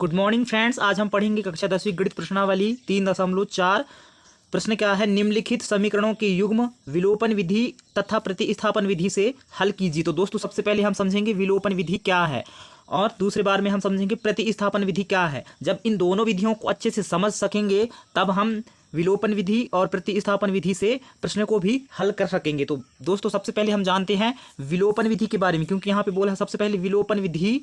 Good morning friends. आज हम पढ़ेंगे कक्षा 10वीं गणित प्रश्नावली 3.4। प्रश्न क्या है? निम्नलिखित समीकरणों के युग्म विलोपन विधि तथा प्रतिस्थापन विधि से हल कीजिए। तो दोस्तों सबसे पहले हम समझेंगे विलोपन विधि क्या है और दूसरे बार में हम समझेंगे प्रतिस्थापन विधि क्या है। जब इन दोनों विधियों को अच्छे से समझ सकेंगे तब हम विलोपन विधि और प्रतिस्थापन विधि से प्रश्न को भी हल कर सकेंगे। तो दोस्तों सबसे पहले हम जानते हैं विलोपन विधि के बारे में, क्योंकि यहाँ पे बोला है सबसे पहले विलोपन विधि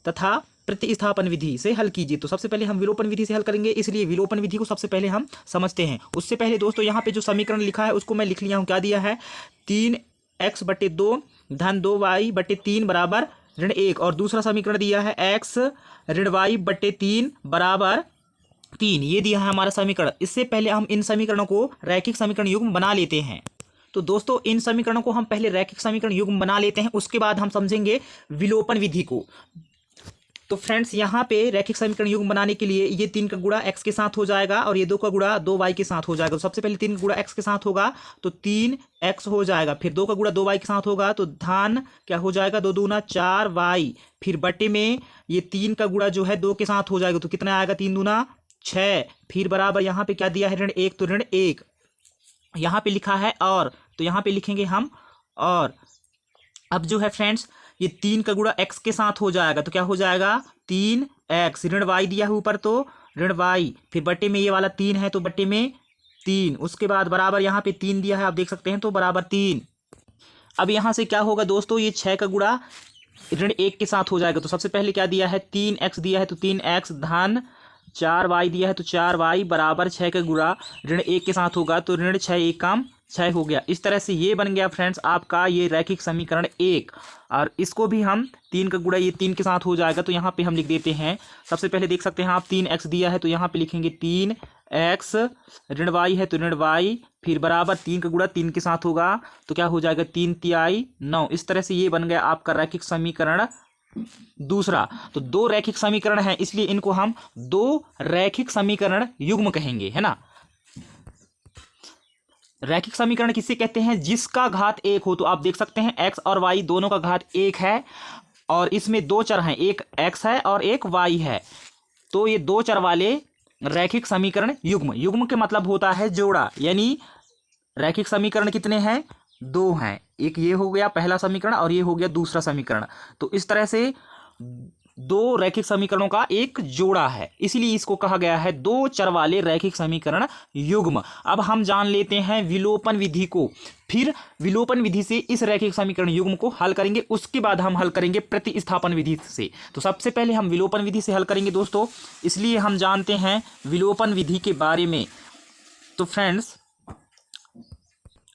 तथा प्रतिस्थापन विधि से हल कीजिए। तो सबसे पहले हम विलोपन विधि से हल करेंगे, इसलिए विलोपन विधि को सबसे पहले हम समझते हैं। उससे पहले दोस्तों यहाँ पे जो समीकरण लिखा है उसको मैं लिख लिया हूँ। क्या दिया है? 3x/2 धन 2y/3 बराबर -1, और दूसरा समीकरण दिया है x y/3 बराबर 3। ये दिया है हमारा समीकरण। इससे पहले हम इन समीकरणों को रैखिक समीकरण युग्म बना लेते हैं। तो दोस्तों इन समीकरणों को हम पहले रैखिक समीकरण युग्म बना लेते हैं, उसके बाद हम समझेंगे विलोपन विधि को। तो फ्रेंड्स यहाँ पे रैखिक समीकरण युग्म बनाने के लिए ये 3 का गुणा x के साथ हो जाएगा और ये 2 का गुणा 2y के साथ हो जाएगा। तो सबसे पहले 3 का गुणा x के साथ होगा तो 3x हो जाएगा, फिर 2 का गुणा 2y के साथ होगा तो धन क्या हो जाएगा 2 दूना 4y, फिर बटे में ये 3 का गुणा जो है 2 के साथ हो जाएगा तो कितना आएगा 3 दूना 6, फिर बराबर यहाँ पे क्या दिया है ऋण 1, तो ऋण 1 यहाँ पे लिखा है और, तो यहाँ पे लिखेंगे हम और। अब जो है फ्रेंड्स ये 3 का गुणा x के साथ हो जाएगा तो क्या हो जाएगा 3x, ऋण y दिया है ऊपर तो ऋण y, फिर बटे में ये वाला 3 है तो बटे में 3, उसके बाद बराबर यहाँ पे 3 दिया है आप देख सकते हैं तो बराबर 3। अब यहाँ से क्या होगा दोस्तों, ये 6 का गुणा ऋण 1 के साथ हो जाएगा। तो सबसे पहले क्या दिया है 3x दिया है तो 3x धन 4y दिया है तो 4y बराबर 6 का गुणा ऋण 1 के साथ होगा तो ऋण 6 1 काम 6 हो गया। इस तरह से ये बन गया फ्रेंड्स आपका ये रैखिक समीकरण 1, और इसको भी हम 3 का गुणा ये 3 के साथ हो जाएगा तो यहाँ पे हम लिख देते हैं। सबसे पहले देख सकते हैं आप 3x दिया है तो यहाँ पे लिखेंगे 3x, ऋण y है तो ऋण y, फिर बराबर 3 का गुणा 3 के साथ होगा तो क्या हो जाएगा 3 तिहाई 9। इस तरह से ये बन गया आपका रैखिक समीकरण दूसरा। तो 2 रैखिक समीकरण हैं इसलिए इनको हम 2 रैखिक समीकरण युग्म कहेंगे, है ना। रैखिक समीकरण किसे कहते हैं? जिसका घात 1 हो। तो आप देख सकते हैं x और y दोनों का घात 1 है और इसमें 2 चर हैं, एक x है और एक y है, तो ये 2 चर वाले रैखिक समीकरण युग्म। युग्म के मतलब होता है जोड़ा, यानी रैखिक समीकरण कितने हैं? 2 हैं। एक ये हो गया पहला समीकरण और ये हो गया दूसरा समीकरण। तो इस तरह से 2 रैखिक समीकरणों का एक जोड़ा है, इसीलिए इसको कहा गया है 2 चर वाले रैखिक समीकरण युग्म। अब हम जान लेते हैं विलोपन विधि को, फिर विलोपन विधि से इस रैखिक समीकरण युग्म को हल करेंगे, उसके बाद हम हल करेंगे प्रतिस्थापन विधि से। तो सबसे पहले हम विलोपन विधि से हल करेंगे दोस्तों, इसलिए हम जानते हैं विलोपन विधि के बारे में। तो फ्रेंड्स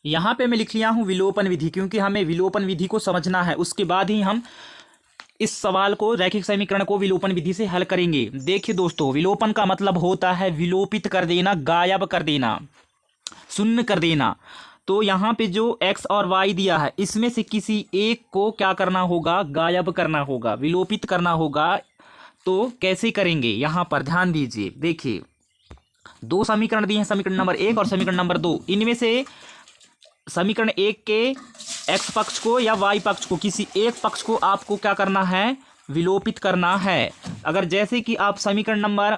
यहाँ पे मैं लिख लिया हूँ विलोपन विधि, क्योंकि हमें विलोपन विधि को समझना है, उसके बाद ही हम इस सवाल को रैखिक समीकरण को विलोपन विधि से हल करेंगे। देखिए दोस्तों विलोपन का मतलब होता है विलोपित कर देना, गायब कर देना, शून्य कर देना। तो यहाँ पे जो x और y दिया है इसमें से किसी एक को क्या करना होगा? गायब करना होगा, विलोपित करना होगा। तो कैसे करेंगे यहाँ पर ध्यान दीजिए। देखिए 2 समीकरण दिए हैं, समीकरण नंबर 1 और समीकरण नंबर 2। इनमें से समीकरण 1 के x पक्ष को या y पक्ष को, किसी एक पक्ष को आपको क्या करना है? विलोपित करना है। अगर जैसे कि आप समीकरण नंबर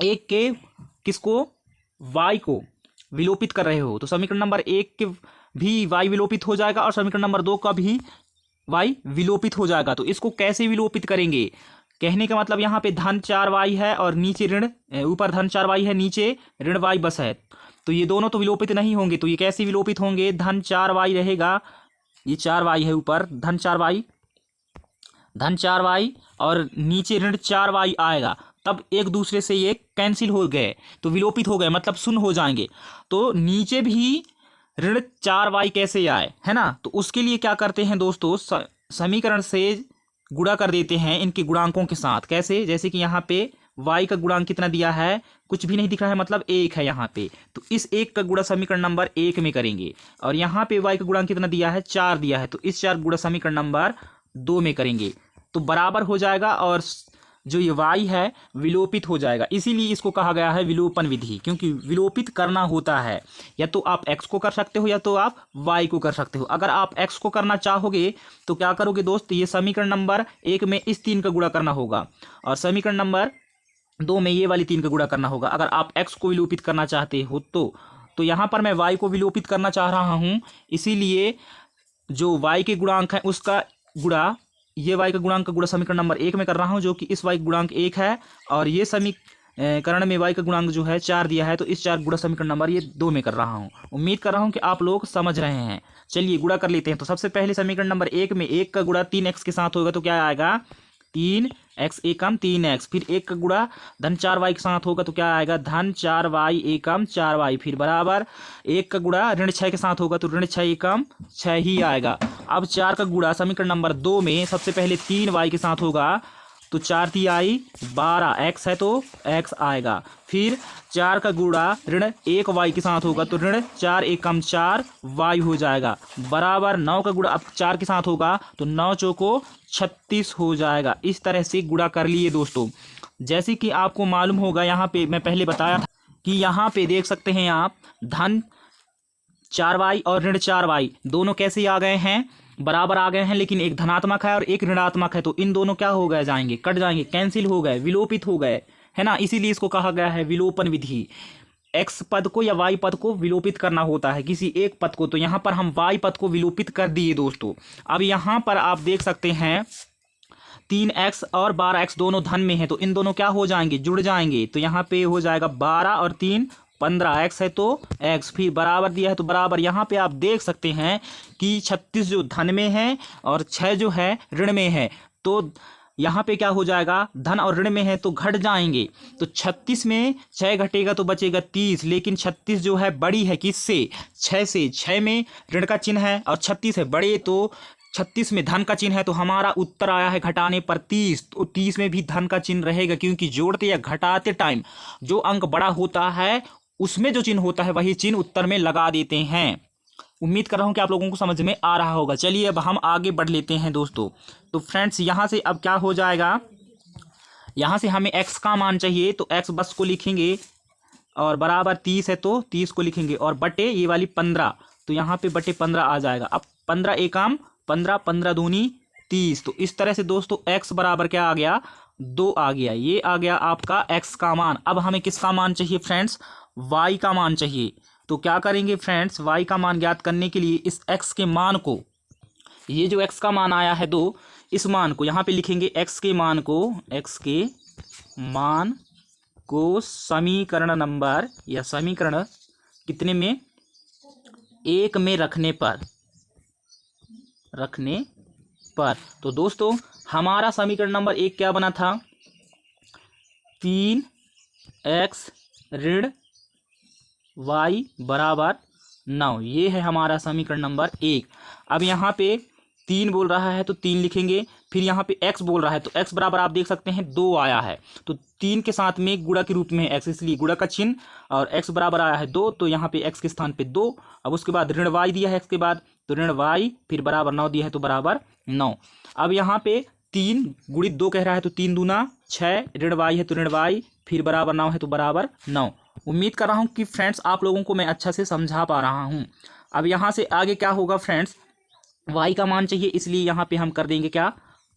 1 के किसको? y को विलोपित कर रहे हो तो समीकरण नंबर 1 के भी y विलोपित हो जाएगा और समीकरण नंबर 2 का भी y विलोपित हो जाएगा। तो इसको कैसे विलोपित करेंगे? कहने का मतलब यहाँ पे धन 4y है और नीचे ऋण, ऊपर धन 4y है नीचे ऋण y बस है, तो ये दोनों तो विलोपित नहीं होंगे। तो ये कैसे विलोपित होंगे? धन 4y रहेगा, ये 4y है ऊपर धन 4y और नीचे ऋण 4y आएगा, तब एक दूसरे से ये कैंसिल हो गए तो विलोपित हो गए, मतलब शून्य हो जाएंगे। तो नीचे भी ऋण 4y कैसे आए, है ना। तो उसके लिए क्या करते हैं दोस्तों, समीकरण से गुणा कर देते हैं इनके गुणांकों के साथ। कैसे? जैसे कि यहाँ पे y का गुणांक कितना दिया है? कुछ भी नहीं दिख रहा है, मतलब 1 है यहाँ पे, तो इस 1 का गुणा समीकरण नंबर 1 में करेंगे। और यहाँ पे y का गुणांक कितना दिया है? 4 दिया है, तो इस 4 गुणा समीकरण नंबर 2 में करेंगे तो बराबर हो जाएगा और जो ये y है विलोपित हो जाएगा। इसीलिए इसको कहा गया है विलोपन विधि, क्योंकि विलोपित करना होता है। या तो आप x को कर सकते हो या तो आप y को कर सकते हो। अगर आप x को करना चाहोगे तो क्या करोगे दोस्त, ये समीकरण नंबर 1 में इस 3 का गुणा करना होगा और समीकरण नंबर 2 में ये वाली 3 का गुणा करना होगा। अगर आप x को विलोपित करना चाहते हो तो यहाँ पर मैं y को विलोपित करना चाह रहा हूँ, इसीलिए जो y के गुणांक है उसका गुणा, ये y का गुणांक का गुणा समीकरण नंबर 1 में कर रहा हूँ, जो कि इस y का गुणांक 1 है, और ये समीकरण में y का गुणांक जो है 4 दिया है, तो इस 4 गुणा समीकरण नंबर ये 2 में कर रहा हूँ। उम्मीद कर रहा हूँ कि आप लोग समझ रहे हैं। चलिए गुणा कर लेते हैं। तो सबसे पहले समीकरण नंबर 1 में 1 का गुणा 3x के साथ होगा तो क्या आएगा, 3x एकम 3x, फिर 1 का गुणा धन 4y के साथ होगा तो क्या आएगा, धन 4y एकम 4y, फिर बराबर 1 का गुणा ऋण 6 के साथ होगा तो ऋण 6 एकम 6 ही आएगा। अब 4 का गुणा समीकरण नंबर 2 में सबसे पहले 3y के साथ होगा तो 4 तिहाई 12, x है तो x आएगा। फिर 4 का गुणा ऋण 1y के साथ होगा तो ऋण 4 एकम 4y हो जाएगा, बराबर 9 का गुणा अब 4 के साथ होगा तो 9 चौको 36 हो जाएगा। इस तरह से गुणा कर लिए दोस्तों। जैसे कि आपको मालूम होगा, यहाँ पे मैं पहले बताया था कि यहाँ पे देख सकते हैं आप, धन 4y और ऋण 4y दोनों कैसे आ गए हैं, बराबर आ गए हैं, लेकिन एक धनात्मक है और एक ऋणात्मक है, तो इन दोनों क्या हो गए, जाएंगे, कट जाएंगे, कैंसिल हो गए, विलोपित हो गए, है ना। इसीलिए इसको कहा गया है विलोपन विधि। x पद को या y पद को विलोपित करना होता है किसी एक पद को, तो यहाँ पर हम y पद को विलोपित कर दिए दोस्तों। अब यहाँ पर आप देख सकते हैं 3x और 12x दोनों धन में है, तो इन दोनों क्या हो जाएंगे, जुड़ जाएंगे, तो यहाँ पे हो जाएगा 12 और 3 15, x है तो x, फिर बराबर दिया है तो बराबर। यहाँ पे आप देख सकते हैं कि 36 जो धन में है और 6 जो है ऋण में है, तो यहाँ पे क्या हो जाएगा, धन और ऋण में है तो घट जाएंगे, तो 36 में 6 घटेगा तो बचेगा 30, लेकिन 36 जो है बड़ी है किससे, 6 से, 6 में ऋण का चिन्ह है और 36 है बड़े, तो 36 में धन का चिन्ह है, तो हमारा उत्तर आया है घटाने पर 30। तो 30 में भी धन का चिन्ह रहेगा, क्योंकि जोड़ते या घटाते टाइम जो अंक बड़ा होता है उसमें जो चिन्ह होता है वही चिन्ह उत्तर में लगा देते हैं। उम्मीद कर रहा हूं कि आप लोगों को समझ में आ रहा होगा। चलिए अब हम आगे बढ़ लेते हैं दोस्तों। तो फ्रेंड्स यहाँ से अब क्या हो जाएगा, यहाँ से हमें x का मान चाहिए, तो x बस को लिखेंगे और बराबर 30 है तो 30 को लिखेंगे और बटे ये वाली 15, तो यहाँ पे बटे 15 आ जाएगा। अब 15 एकम 15, 15 दूनी 30, तो इस तरह से दोस्तों x बराबर क्या आ गया, 2 आ गया। ये आ गया आपका x का मान। अब हमें किसका मान चाहिए फ्रेंड्स, y का मान चाहिए। तो क्या करेंगे फ्रेंड्स, y का मान ज्ञात करने के लिए इस x के मान को, ये जो x का मान आया है 2, इस मान को यहाँ पे लिखेंगे, x के मान को समीकरण नंबर या समीकरण कितने में, 1 में रखने पर तो दोस्तों हमारा समीकरण नंबर 1 क्या बना था, 3x ऋण y बराबर 9, ये है हमारा समीकरण नंबर 1। अब यहाँ पे 3 बोल रहा है तो 3 लिखेंगे, फिर यहाँ पे x बोल रहा है तो x बराबर आप देख सकते हैं 2 आया है, तो 3 के साथ में गुणा के रूप में x, इसलिए गुणा का चिन्ह, और x बराबर आया है 2, तो यहाँ पे x के स्थान पे 2। अब उसके बाद ऋण y दिया है x के बाद, तो ऋण y, फिर बराबर 9 दिया है तो बराबर 9। अब यहाँ पे 3 गुणित 2 कह रहा है तो 3 दूना 6, ऋण y है तो ऋण y, फिर बराबर 9 है तो बराबर 9। उम्मीद कर रहा हूँ कि फ्रेंड्स आप लोगों को मैं अच्छा से समझा पा रहा हूँ। अब यहाँ से आगे क्या होगा फ्रेंड्स, y का मान चाहिए, इसलिए यहाँ पे हम कर देंगे क्या,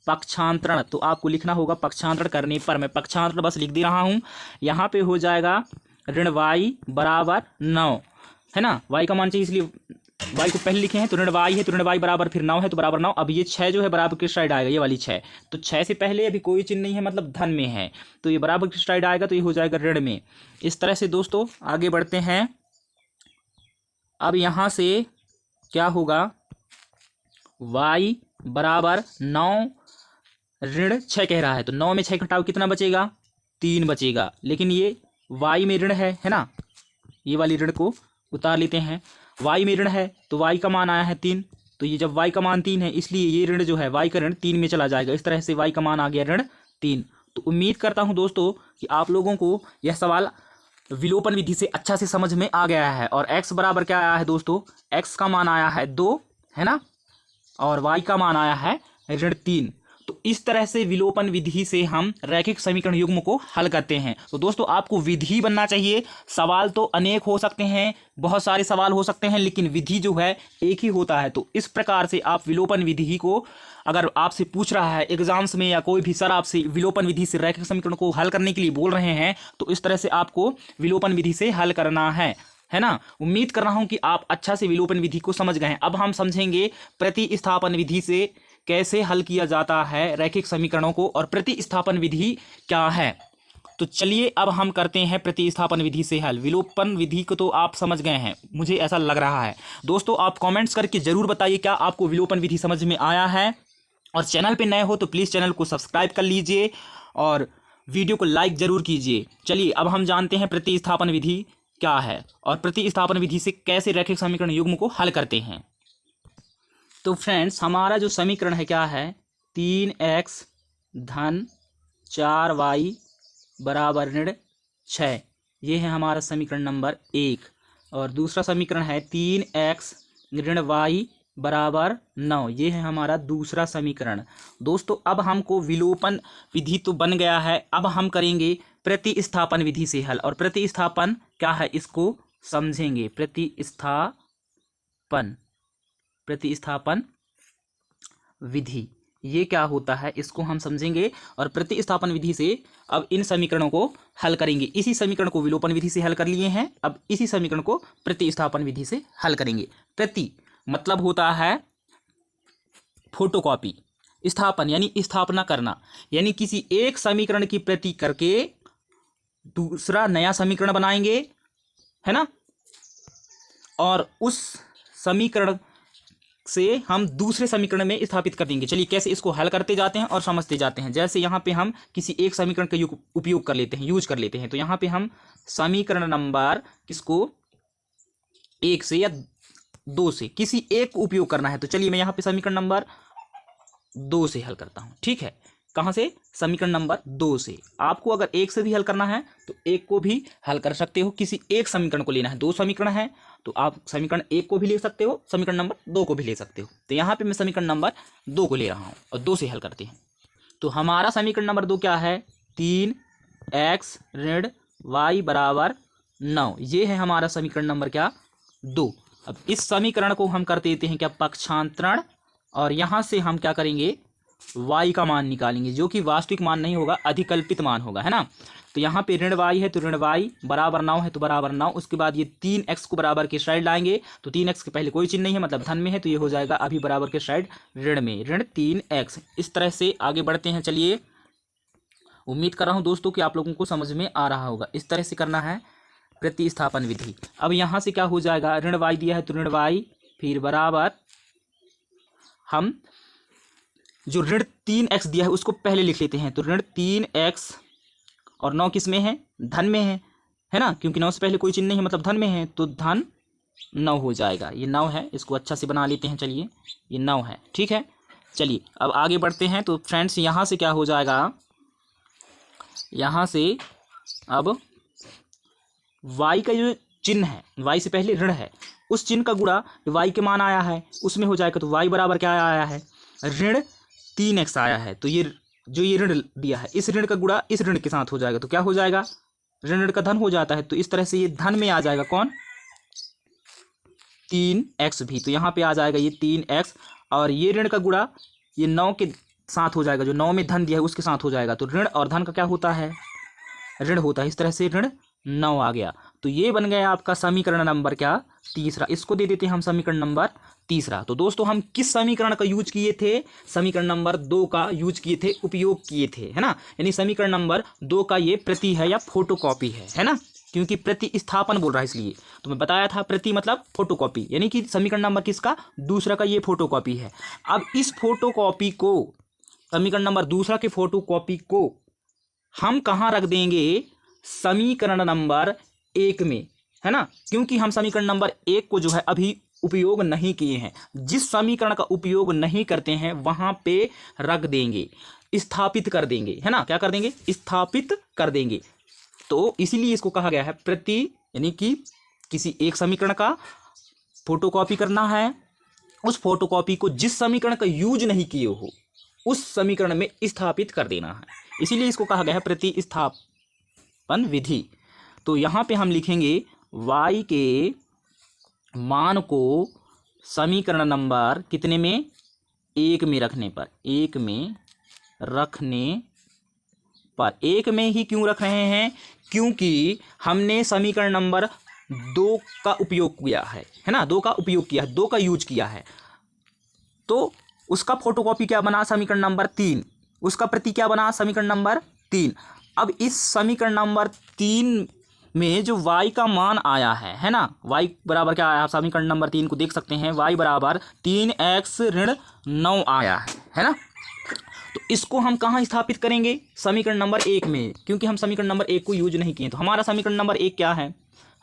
पक्षांतरण। तो आपको लिखना होगा पक्षांतरण करने पर, मैं पक्षांतरण बस लिख दे रहा हूँ। यहाँ पे हो जाएगा ऋण y बराबर 9, है ना, y का मान चाहिए इसलिए y को पहले लिखे हैं, तो ऋण y है तो ऋण y बराबर फिर 9 है तो बराबर 9। अब ये 6 जो है बराबर किस साइड आएगा, ये वाली 6, तो 6 से पहले अभी कोई चिन्ह नहीं है, मतलब धन में है, तो ये बराबर किस साइड आएगा, तो ये हो जाएगा ऋण में। इस तरह से दोस्तों आगे बढ़ते हैं। अब यहाँ से क्या होगा, y बराबर 9 ऋण 6 कह रहा है, तो 9 में 6 घटाओ कितना बचेगा, 3 बचेगा, लेकिन ये y में ऋण है ना, ये वाली ऋण को उतार लेते हैं। y में ऋण है तो y का मान आया है 3, तो ये जब y का मान 3 है इसलिए ये ऋण जो है y का ऋण 3 में चला जाएगा। इस तरह से y का मान आ गया ऋण 3। तो उम्मीद करता हूं दोस्तों कि आप लोगों को यह सवाल विलोपन विधि से अच्छा से समझ में आ गया है। और x बराबर क्या आया है दोस्तों, x का मान आया है 2, है ना, और y का मान आया है ऋण 3। तो तो इस तरह से विलोपन विधि से हम रैखिक समीकरण युग्म को हल करते हैं। तो दोस्तों आपको विधि बनना चाहिए। सवाल तो अनेक हो सकते हैं, बहुत सारे सवाल हो सकते हैं, लेकिन विधि जो है एक ही होता है। तो इस प्रकार से आप विलोपन विधि को, अगर आपसे पूछ रहा है एग्जाम्स में या कोई भी सर आपसे विलोपन विधि से रैखिक समीकरण को हल करने के लिए बोल रहे हैं, तो इस तरह से आपको विलोपन विधि से हल करना है ना। उम्मीद कर रहा हूं कि आप अच्छा से विलोपन विधि को समझ गए हैं। अब हम समझेंगे प्रतिस्थापन विधि से कैसे हल किया जाता है रैखिक समीकरणों को, और प्रतिस्थापन विधि क्या है। तो चलिए अब हम करते हैं प्रतिस्थापन विधि से हल। विलोपन विधि को तो आप समझ गए हैं, मुझे ऐसा लग रहा है। दोस्तों आप कमेंट्स करके जरूर बताइए क्या आपको विलोपन विधि समझ में आया है, और चैनल पे नए हो तो प्लीज़ चैनल को सब्सक्राइब कर लीजिए और वीडियो को लाइक जरूर कीजिए। चलिए अब हम जानते हैं प्रतिस्थापन विधि क्या है और प्रतिस्थापन विधि से कैसे रैखिक समीकरण युग्म को हल करते हैं। तो फ्रेंड्स हमारा जो समीकरण है क्या है, 3x धन 4y बराबर ऋण 6, ये है हमारा समीकरण नंबर 1। और दूसरा समीकरण है 3x ऋण y बराबर 9, ये है हमारा दूसरा समीकरण। दोस्तों अब हमको विलोपन विधि तो बन गया है, अब हम करेंगे प्रतिस्थापन विधि से हल। और प्रतिस्थापन क्या है इसको समझेंगे। प्रतिस्थापन विधि ये क्या होता है इसको हम समझेंगे, और प्रतिस्थापन विधि से अब इन समीकरणों को हल करेंगे। इसी समीकरण को विलोपन विधि से हल कर लिए हैं, अब इसी समीकरण को प्रतिस्थापन विधि से हल करेंगे। प्रति मतलब होता है फोटोकॉपी, स्थापन यानी स्थापना करना, यानी किसी एक समीकरण की प्रति करके दूसरा नया समीकरण बनाएंगे, है ना, और उस समीकरण से हम दूसरे समीकरण में स्थापित कर देंगे। चलिए कैसे इसको हल करते जाते हैं और समझते जाते हैं। जैसे यहाँ पे हम किसी एक समीकरण का उपयोग कर लेते हैं, यूज कर लेते हैं। तो यहाँ पे हम समीकरण नंबर किसको 1 से या 2 से किसी एक को उपयोग करना है। तो चलिए मैं यहाँ पे समीकरण नंबर 2 से हल करता हूँ। ठीक है, कहाँ से, समीकरण नंबर 2 से। आपको अगर 1 से भी हल करना है तो 1 को भी हल कर सकते हो। किसी एक समीकरण को लेना है, 2 समीकरण है तो आप समीकरण 1 को भी ले सकते हो, समीकरण नंबर 2 को भी ले सकते हो। तो यहाँ पे मैं समीकरण नंबर 2 को ले रहा हूँ और 2 से हल करते हैं। तो हमारा समीकरण नंबर 2 क्या है, 3x ऋण y बराबर 9, ये है हमारा समीकरण नंबर क्या 2। अब इस समीकरण को हम कर देते हैं क्या पक्षांतरण, और यहाँ से हम क्या करेंगे y का मान निकालेंगे, जो कि वास्तविक मान नहीं होगा, अधिकल्पित मान होगा, है ना। तो यहाँ पे ऋण y है तो ऋण y बराबर 9 है तो बराबर 9। उसके बाद ये 3x को बराबर के साइड लाएंगे, तो 3x के पहले कोई चिन्ह नहीं है, मतलब धन में है, तो ये हो जाएगा अभी बराबर के साइड ऋण में, ऋण 3x। इस तरह से आगे बढ़ते हैं। चलिए उम्मीद कर रहा हूँ दोस्तों कि आप लोगों को समझ में आ रहा होगा। इस तरह से करना है प्रतिस्थापन विधि। अब यहाँ से क्या हो जाएगा, ऋण y दिया है तो ऋण y, फिर बराबर हम जो ऋण 3x दिया है उसको पहले लिख लेते हैं। तो ऋण 3x और 9 किस में है, धन में है ना, क्योंकि 9 से पहले कोई चिन्ह नहीं है, मतलब धन में है, तो धन 9 हो जाएगा। ये 9 है, इसको अच्छा से बना लेते हैं। चलिए ये 9 है, ठीक है। चलिए अब आगे बढ़ते हैं। तो फ्रेंड्स यहाँ से क्या हो जाएगा, यहाँ से अब y का जो चिन्ह है, y से पहले ऋण है, उस चिन्ह का गुणा y के मान आया है उसमें हो जाएगा। तो y बराबर क्या आया है, ऋण 3x आया है। तो ये जो ये ऋण दिया है, इस ऋण का गुणा इस ऋण के साथ हो जाएगा, तो क्या हो जाएगा, ऋण का धन हो जाता है। तो इस तरह से ये धन में आ जाएगा कौन, 3x भी। तो यहाँ पे आ जाएगा ये 3x, और ये ऋण का गुणा ये 9 के साथ हो जाएगा, जो 9 में धन दिया है उसके साथ हो जाएगा। तो ऋण और धन का क्या होता है, ऋण होता है। इस तरह से ऋण 9 आ गया। तो ये बन गया आपका समीकरण नंबर क्या, तीसरा। इसको दे देते हैं हम समीकरण नंबर तीसरा। तो दोस्तों हम किस समीकरण का यूज किए थे, समीकरण नंबर 2 का यूज किए थे, उपयोग किए थे, है ना। यानी समीकरण नंबर 2 का ये प्रति है या फोटोकॉपी है ना, क्योंकि प्रतिस्थापन बोल रहा है इसलिए। तो मैं बताया था प्रति मतलब फोटोकॉपी, यानी कि समीकरण नंबर किसका, दूसरा का ये फोटोकॉपी है। अब इस फोटोकॉपी को, समीकरण नंबर दूसरा के फोटोकॉपी को हम कहाँ रख देंगे, समीकरण नंबर 1 में, है ना, क्योंकि हम समीकरण नंबर 1 को जो है अभी उपयोग नहीं किए हैं। जिस समीकरण का उपयोग नहीं करते हैं वहां पे रख देंगे, स्थापित कर देंगे, है ना। क्या कर देंगे, स्थापित कर देंगे। तो इसीलिए इसको कहा गया है प्रति, यानी कि किसी एक समीकरण का फोटोकॉपी करना है, उस फोटोकॉपी को जिस समीकरण का यूज नहीं किए हो उस समीकरण में स्थापित कर देना है, इसीलिए इसको कहा गया है प्रतिस्थापन विधि। तो यहाँ पे हम लिखेंगे y के मान को समीकरण नंबर कितने में, 1 में रखने पर, 1 में रखने पर। 1 में ही क्यों रख रहे हैं, क्योंकि हमने समीकरण नंबर 2 का उपयोग किया है ना, 2 का उपयोग किया है, 2 का यूज किया है, तो उसका फोटोकॉपी क्या बना, समीकरण नंबर 3, उसका प्रति क्या बना, समीकरण नंबर 3। अब इस समीकरण नंबर 3 में जो y का मान आया है ना, y बराबर क्या आया, समीकरण नंबर 3 को देख सकते हैं, y बराबर 3x ऋण 9 आया है ना। तो इसको हम कहाँ स्थापित करेंगे, समीकरण नंबर 1 में, क्योंकि हम समीकरण नंबर 1 को यूज नहीं किए। तो हमारा समीकरण नंबर 1 क्या है,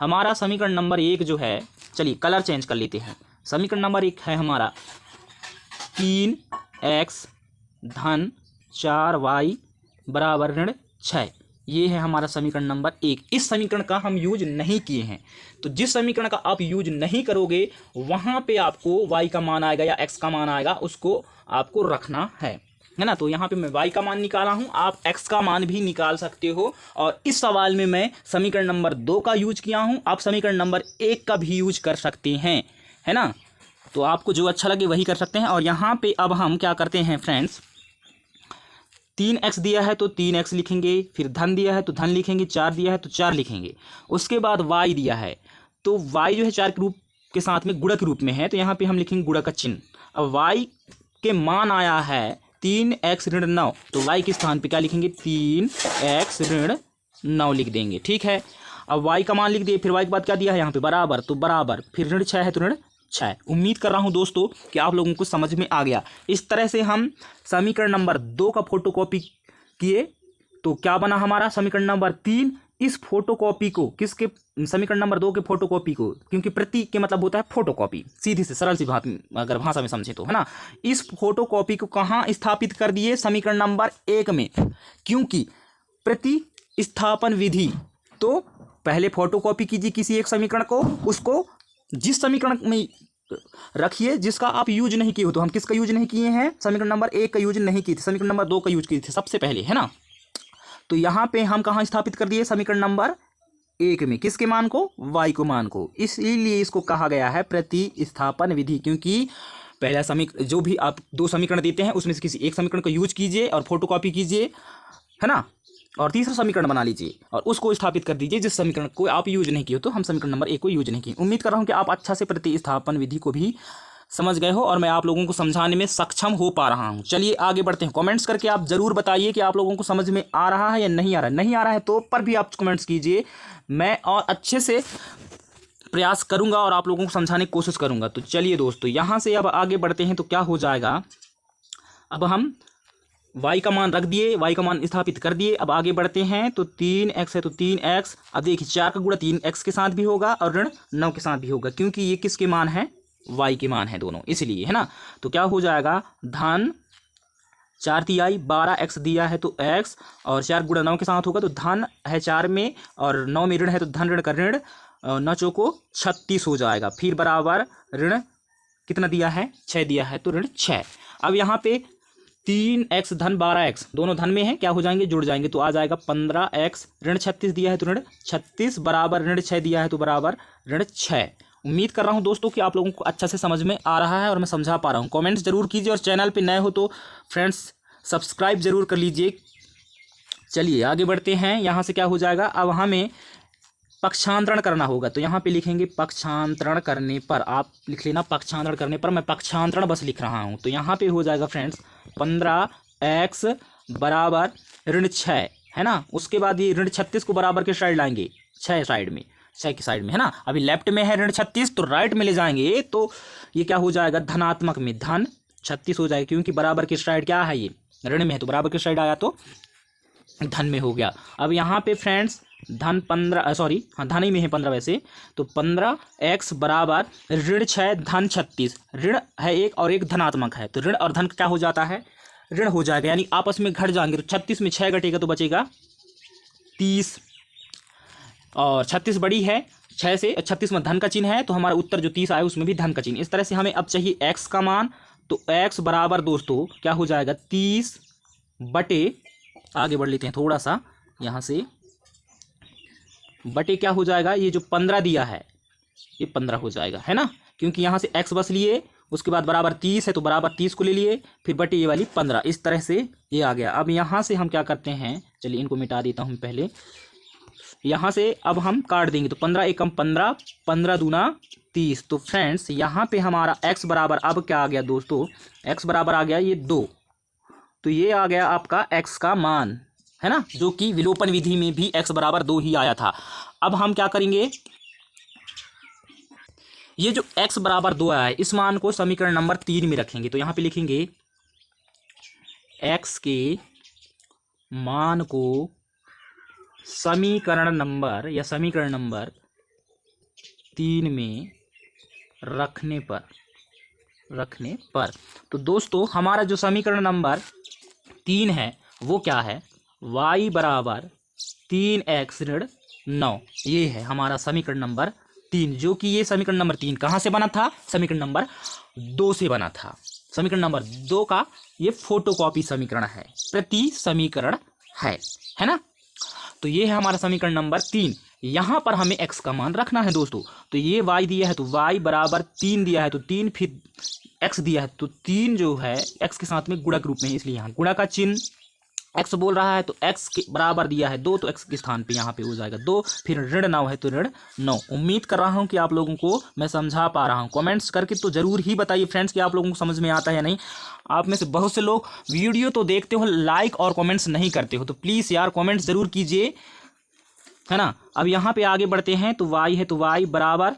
हमारा समीकरण नंबर 1 जो है, चलिए कलर चेंज कर लेते हैं। समीकरण नंबर 1 है हमारा 3x धन 4y बराबर ऋण 6, ये है हमारा समीकरण नंबर 1। इस समीकरण का हम यूज नहीं किए हैं, तो जिस समीकरण का आप यूज नहीं करोगे वहाँ पे आपको y का मान आएगा या x का मान आएगा, उसको आपको रखना है ना। तो यहाँ पे मैं y का मान निकाला हूँ, आप x का मान भी निकाल सकते हो। और इस सवाल में मैं समीकरण नंबर 2 का यूज किया हूँ, आप समीकरण नंबर 1 का भी यूज कर सकते हैं, है ना। तो आपको जो अच्छा लगे वही कर सकते हैं। और यहाँ पे अब हम क्या करते हैं फ्रेंड्स, 3x दिया है तो 3x लिखेंगे, फिर धन दिया है तो धन लिखेंगे, 4 दिया है तो 4 लिखेंगे। उसके बाद y दिया है तो y जो है 4 के रूप के साथ में गुणक रूप में है, तो यहाँ पे हम लिखेंगे गुणक का चिन्ह। अब y के मान आया है 3x ऋण 9, तो y के स्थान पे क्या लिखेंगे, 3x ऋण 9 लिख देंगे, ठीक है। अब y का मान लिख दिए, फिर y के बाद क्या दिया है यहाँ पे बराबर, तो बराबर, फिर ऋण 6 है तो ऋण 6। उम्मीद कर रहा हूँ दोस्तों कि आप लोगों को समझ में आ गया। इस तरह से हम समीकरण नंबर 2 का फोटोकॉपी किए, तो क्या बना हमारा समीकरण नंबर 3। इस फोटोकॉपी को, किसके, समीकरण नंबर 2 के फोटोकॉपी को, क्योंकि प्रति के मतलब होता है फोटोकॉपी, सीधी से सरल सी बात अगर भाषा में समझे तो, है ना। इस फोटोकॉपी को कहाँ स्थापित कर दिए, समीकरण नंबर 1 में, क्योंकि प्रतिस्थापन विधि। तो पहले फोटोकॉपी कीजिए किसी एक समीकरण को, उसको जिस समीकरण में रखिए जिसका आप यूज नहीं किए हो। तो हम किसका यूज नहीं किए हैं, समीकरण नंबर 1 का यूज नहीं किए थे, समीकरण नंबर 2 का यूज किए थे सबसे पहले, है ना। तो यहाँ पे हम कहाँ स्थापित कर दिए, समीकरण नंबर 1 में, किसके मान को, y को मान को। इसलिए इसको कहा गया है प्रतिस्थापन विधि, क्योंकि पहला समीकरण, जो भी आप 2 समीकरण देते हैं उसमें से किसी एक समीकरण को यूज कीजिए और फोटोकॉपी कीजिए, है ना, और तीसरा समीकरण बना लीजिए और उसको स्थापित कर दीजिए जिस समीकरण को आप यूज नहीं किए हो। तो हम समीकरण नंबर 1 को यूज नहीं किए। उम्मीद कर रहा हूँ कि आप अच्छा से प्रतिस्थापन विधि को भी समझ गए हो और मैं आप लोगों को समझाने में सक्षम हो पा रहा हूँ। चलिए आगे बढ़ते हैं। कमेंट्स करके आप ज़रूर बताइए कि आप लोगों को समझ में आ रहा है या नहीं आ रहा है। नहीं आ रहा है तो पर भी आप कमेंट्स कीजिए, मैं और अच्छे से प्रयास करूँगा और आप लोगों को समझाने की कोशिश करूँगा। तो चलिए दोस्तों, यहाँ से अब आगे बढ़ते हैं। तो क्या हो जाएगा, अब हम y का मान रख दिए, y का मान स्थापित कर दिए। अब आगे बढ़ते हैं। तो 3x है तो 3x, अब देखिए 4 का गुणा 3x के साथ भी होगा और ऋण 9 के साथ भी होगा, क्योंकि ये किसके मान है, y के मान है दोनों, इसलिए, है ना। तो क्या हो जाएगा, धन 4 तिहाई 12x दिया है तो x, और 4 गुणा 9 के साथ होगा तो धन है 4 में और 9 में ऋण है तो धन ऋण का ऋण, 9 चौको 36 हो जाएगा। फिर बराबर ऋण कितना दिया है, 6 दिया है तो ऋण 6। अब यहाँ पे 3x धन 12x दोनों धन में है, क्या हो जाएंगे, जुड़ जाएंगे, तो आ जाएगा 15x ऋण 36 दिया है तो ऋण 36 बराबर ऋण 6 दिया है तो बराबर ऋण 6। उम्मीद कर रहा हूं दोस्तों कि आप लोगों को अच्छा से समझ में आ रहा है और मैं समझा पा रहा हूं। कमेंट्स जरूर कीजिए और चैनल पे नए हो तो फ्रेंड्स सब्सक्राइब जरूर कर लीजिए। चलिए आगे बढ़ते हैं। यहाँ से क्या हो जाएगा, अब हमें पक्षांतरण करना होगा, तो यहाँ पे लिखेंगे पक्षांतरण करने पर, आप लिख लेना पक्षांतरण करने पर, मैं पक्षांतरण बस लिख रहा हूँ। तो यहाँ पे हो जाएगा फ्रेंड्स 15x बराबर ऋण 6, है ना। उसके बाद ये ऋण 36 को बराबर के साइड लाएंगे, 6 साइड में, 6 की साइड में, है ना। अभी लेफ्ट में है ऋण 36 तो राइट में ले जाएंगे, तो ये क्या हो जाएगा, धनात्मक में धन 36 हो जाएगा, क्योंकि बराबर की साइड क्या है, ये ऋण में है तो बराबर की साइड आया तो धन में हो गया। अब यहाँ पे फ्रेंड्स धन 15, सॉरी हाँ धन ही में है 15 वैसे, तो 15x बराबर ऋण 6 धन 36, ऋण है एक और एक धनात्मक है, तो ऋण और धन क्या हो जाता है, ऋण हो जाएगा, यानी आपस में घट जाएंगे। तो 36 में 6 घटेगा तो बचेगा 30, और 36 बड़ी है 6 से, 36 में धन का चिन्ह है तो हमारा उत्तर जो 30 आया उसमें भी धन का चिन्ह। इस तरह से हमें अब चाहिए x का मान, तो x बराबर दोस्तों क्या हो जाएगा 30 बटे, आगे बढ़ लेते हैं थोड़ा सा यहाँ से, बटे क्या हो जाएगा, ये जो 15 दिया है ये 15 हो जाएगा, है ना, क्योंकि यहाँ से x बस लिए, उसके बाद बराबर 30 है तो बराबर 30 को ले लिए, फिर बटे ये वाली 15, इस तरह से ये आ गया। अब यहाँ से हम क्या करते हैं, चलिए इनको मिटा देता हूँ पहले, यहाँ से अब हम काट देंगे तो 15 एकम 15, 15 दूना 30। तो फ्रेंड्स यहाँ पे हमारा x बराबर अब क्या आ गया दोस्तों, x बराबर आ गया ये 2, तो ये आ गया आपका x का मान, है ना, जो कि विलोपन विधि में भी x बराबर 2 ही आया था। अब हम क्या करेंगे, ये जो x बराबर 2 आया है इस मान को समीकरण नंबर 3 में रखेंगे। तो यहाँ पे लिखेंगे x के मान को समीकरण नंबर 3 में रखने पर तो दोस्तों हमारा जो समीकरण नंबर 3 है वो क्या है, y बराबर 3x ऋण 9, ये है हमारा समीकरण नंबर 3, जो कि ये समीकरण नंबर 3 कहाँ से बना था, समीकरण नंबर 2 से बना था। समीकरण नंबर 2 का ये फोटोकॉपी समीकरण है, प्रति समीकरण है ना। तो ये है हमारा समीकरण नंबर 3। यहाँ पर हमें x का मान रखना है दोस्तों। तो ये y दिया है तो y बराबर 3 दिया है तो 3, फिर x दिया है तो 3 जो है x के साथ में गुणक रूप में, इसलिए यहाँ गुणा का चिन्ह, x बोल रहा है तो x के बराबर दिया है 2, तो x के स्थान पे यहाँ पे हो जाएगा 2, फिर ऋण 9 है तो ऋण 9। उम्मीद कर रहा हूँ कि आप लोगों को मैं समझा पा रहा हूँ। कमेंट्स करके तो ज़रूर ही बताइए फ्रेंड्स कि आप लोगों को समझ में आता है या नहीं। आप में से बहुत से लोग वीडियो तो देखते हो, लाइक और कमेंट्स नहीं करते हो, तो प्लीज़ यार कमेंट्स ज़रूर कीजिए, है ना। अब यहाँ पे आगे बढ़ते हैं तो y है तो y बराबर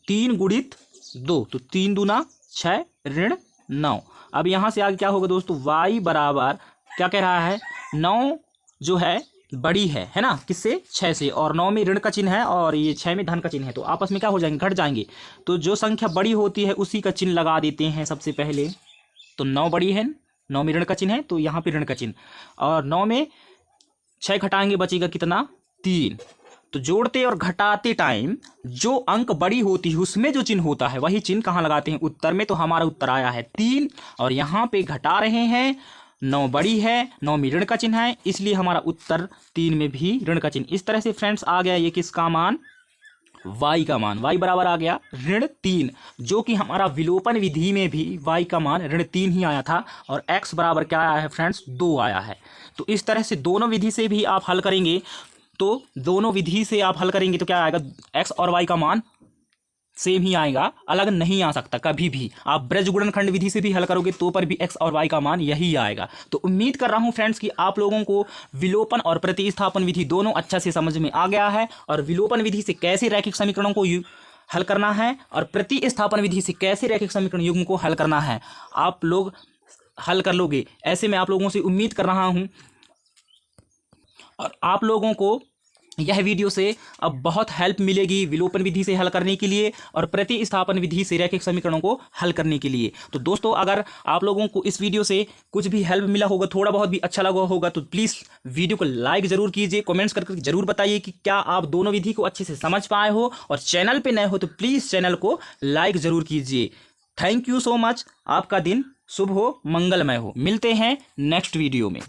3 गुणित 2, तो 3 दूना 6 ऋण 9। अब यहाँ से आगे क्या होगा दोस्तों, y बराबर क्या कह रहा है, 9 जो है बड़ी है ना, किससे, 6 से, और 9 में ऋण का चिन्ह है और ये 6 में धन का चिन्ह है, तो आपस में क्या हो जाएंगे, घट जाएंगे। तो जो संख्या बड़ी होती है उसी का चिन्ह लगा देते हैं सबसे पहले। तो 9 बड़ी है, 9 में ऋण का चिन्ह है तो यहाँ पे ऋण का चिन्ह, और 9 में 6 घटाएंगे बचेगा कितना, 3। तो जोड़ते और घटाते टाइम जो अंक बड़ी होती है उसमें जो चिन्ह होता है वही चिन्ह कहाँ लगाते हैं, उत्तर में। तो हमारा उत्तर आया है 3, और यहाँ पे घटा रहे हैं, 9 बड़ी है, 9 में ऋण का चिन्ह है, इसलिए हमारा उत्तर 3 में भी ऋण का चिन्ह। इस तरह से फ्रेंड्स आ गया ये किसका मान, y का मान। y बराबर आ गया ऋण 3, जो कि हमारा विलोपन विधि में भी y का मान ऋण 3 ही आया था, और x बराबर क्या आया है फ्रेंड्स, 2 आया है। तो इस तरह से दोनों विधि से भी आप हल करेंगे, तो दोनों विधि से आप हल करेंगे तो क्या आएगा, x और y का मान सेम ही आएगा, अलग नहीं आ सकता कभी भी। आप ब्रज गुणनखंड विधि से भी हल करोगे तो पर भी x और y का मान यही आएगा। तो उम्मीद कर रहा हूं फ्रेंड्स कि आप लोगों को विलोपन और प्रतिस्थापन विधि दोनों अच्छा से समझ में आ गया है, और विलोपन विधि से कैसे रैखिक समीकरणों को हल करना है और प्रतिस्थापन विधि से कैसे रैखिक समीकरण युग्म को हल करना है आप लोग हल कर लोगे, ऐसे मैं आप लोगों से उम्मीद कर रहा हूँ। और आप लोगों को यह वीडियो से अब बहुत हेल्प मिलेगी विलोपन विधि से हल करने के लिए और प्रतिस्थापन विधि से रैखिक समीकरणों को हल करने के लिए। तो दोस्तों अगर आप लोगों को इस वीडियो से कुछ भी हेल्प मिला होगा, थोड़ा बहुत भी अच्छा लगा होगा, तो प्लीज़ वीडियो को लाइक ज़रूर कीजिए, कमेंट्स करके ज़रूर बताइए कि क्या आप दोनों विधि को अच्छे से समझ पाए हो, और चैनल पर नए हो तो प्लीज़ चैनल को लाइक ज़रूर कीजिए। Thank you so much. आपका दिन शुभ हो, मंगलमय हो। मिलते हैं नेक्स्ट वीडियो में।